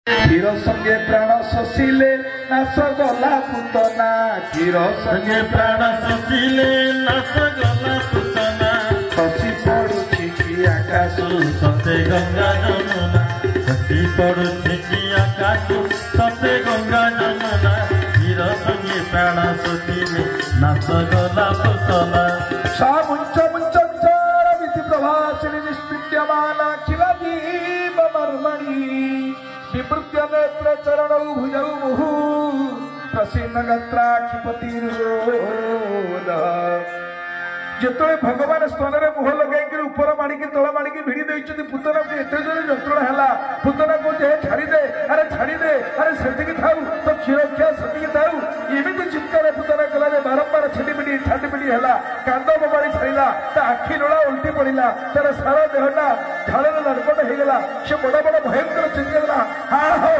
ক্ষীর সঙ্গে প্রাণ শশিলে নাশ গলা পুতনা ক্ষীর সঙ্গে প্রাণ শশিলে নাশ গলা পুতনা খসি পড়ুছি কি আকাশ সতে গঙ্গা যমুনা খসি পড়ুছি কি আকাশ সতে গঙ্গা যমুনা ক্ষীর সঙ্গে প্রাণ শশিলে নাশ গলা পুতনা সা মুঞ্চ মুঞ্চ বিধি প্রভাসিনী নিষ্পৃত্যমানা খিলা দীপ মর্মণি विवृत्य नेत्र चरण भुजौ मुहु प्रसीन्न गत्राक्षिपतिर्रोध जिते भगवान स्तन में मुह लगे ऊपर माड़िकी तल माड़िकी भिड़ी देते पुतना को एत जोर जंत्रणा है पुतना को छाड़दे अरे छाड़दे अरे से थाऊ तो क्षीर खिया से थाऊ एमती चित्कार पुतना कला बारंबार छेटिपिटी छाटिपिटी है कांद बबाड़ी छाड़ा आखि नोला उल्टी पड़ा तार सारा देहटा झाड़े लड़पट होगला से बड़ बड़ भयंकर चिंता हा हो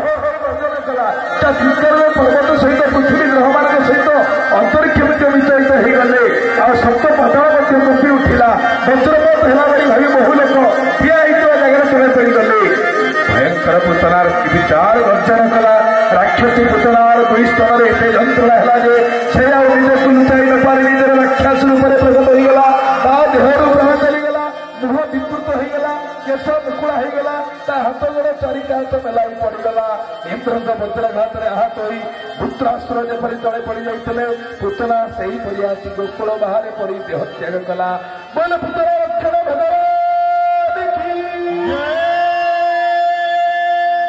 गर्जना कला चिंतार पर्वत सहित पृथ्वी ग्रह मान सहित अंतरिक्ष विचलित होगले आ सप्त पाताल कपी उठिला वज्रपात है भाई बहु लोक ठिया जगह तले पड़गले भयंकर पुतनार विचार गर्जना कला राक्षसी पुतनार दुई स्तन एत जंत्रणा है से निजे लुचाई न पारे निजर राक्षस रूप में प्रकट होगला देहर ग्रह चलीगला मुह विकृत होगला केश मुकुड़ा होगला हाथ गोड़ चारिटा हाथ मेलाई पड़गला इंद्र वज्रघात आहत हो पुत्रास्त्र जपरी तले पड़ जाते पुतना से ही परि आसी गोकुल बाहर पड़ी देह त्याग कला बोल पुतना रक्षण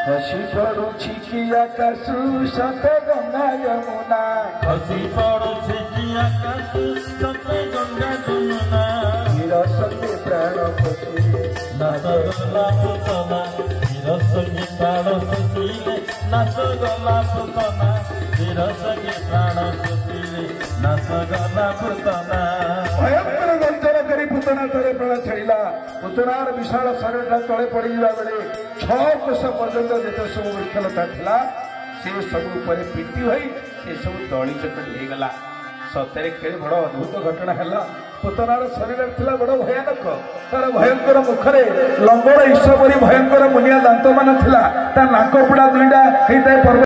खसी पड़ुछि कि आकाश सत गंगा यमुना खसी पड़ुछि कि आकाश सत गंगा यमुना क्षीर संगे प्राण खसिले नाश गला पुतना क्षीर संगे प्राण खसिले नाश गला पुतना क्षीर संगे प्राण खसिले नाश गला पुतना भयंकर गर्जना करी पुतना तले प्राण छाड़ा पुतनार विशाल शरीर तले पड़ बेले 6 कोश पर्यंत जिते सब वृक्षलता था से सब पीटी हो सब दली चकटी होगला सतरे खेल बड़ अद्भुत घटना है पुतनार शरीर था बड़ भयानक तार भयंकर मुखरे लंबड़ ईश परी भयंकर मुनिया दांत मान था नाक पुड़ा दुईटा होता है पर्वत